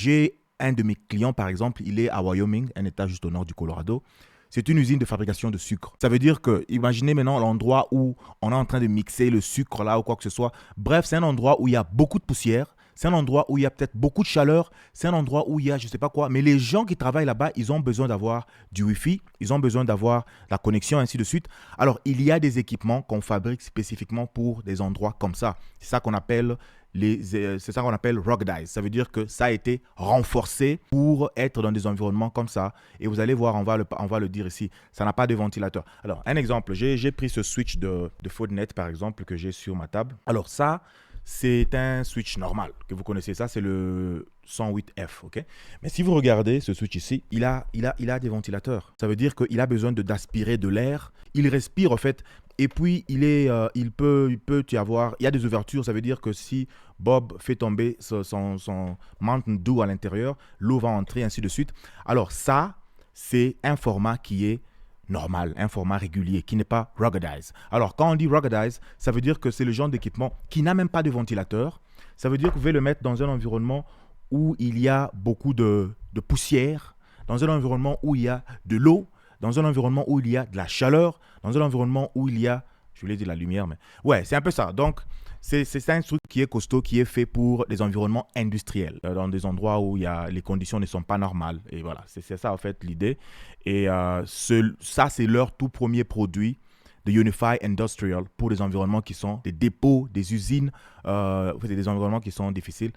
J'ai un de mes clients, par exemple, il est à Wyoming, un état juste au nord du Colorado. C'est une usine de fabrication de sucre. Ça veut dire que, imaginez maintenant l'endroit où on est en train de mixer le sucre là ou quoi que ce soit. Bref, c'est un endroit où il y a beaucoup de poussière. C'est un endroit où il y a peut-être beaucoup de chaleur. C'est un endroit où il y a je ne sais pas quoi. Mais les gens qui travaillent là-bas, ils ont besoin d'avoir du Wi-Fi. Ils ont besoin d'avoir la connexion, ainsi de suite. Alors, il y a des équipements qu'on fabrique spécifiquement pour des endroits comme ça. C'est ça qu'on appelle c'est ça qu'on appelle ruggedized. Ça veut dire que ça a été renforcé pour être dans des environnements comme ça. Et vous allez voir, on va le dire ici, ça n'a pas de ventilateur. Alors, un exemple, j'ai pris ce switch de Fodnet, par exemple, que j'ai sur ma table. Alors ça, c'est un switch normal que vous connaissez. Ça, c'est le 108F, ok? Mais si vous regardez ce switch ici, il a des ventilateurs. Ça veut dire qu'il a besoin d'aspirer de l'air. Il respire, en fait. Et puis, il peut y avoir, il y a des ouvertures. Ça veut dire que si Bob fait tomber son Mountain Dew à l'intérieur, l'eau va entrer, ainsi de suite. Alors ça, c'est un format qui est normal, un format régulier, qui n'est pas ruggedized. Alors, quand on dit ruggedized, ça veut dire que c'est le genre d'équipement qui n'a même pas de ventilateur. Ça veut dire que vous pouvez le mettre dans un environnement où il y a beaucoup de poussière, dans un environnement où il y a de l'eau, dans un environnement où il y a de la chaleur, dans un environnement où il y a, je voulais dire la lumière, mais ouais, c'est un peu ça. Donc, c'est un truc qui est costaud, qui est fait pour des environnements industriels, dans des endroits où les conditions ne sont pas normales. Et voilà, c'est ça en fait l'idée. Et ça, c'est leur tout premier produit de Unify Industrial pour des environnements qui sont des dépôts, des usines, des environnements qui sont difficiles.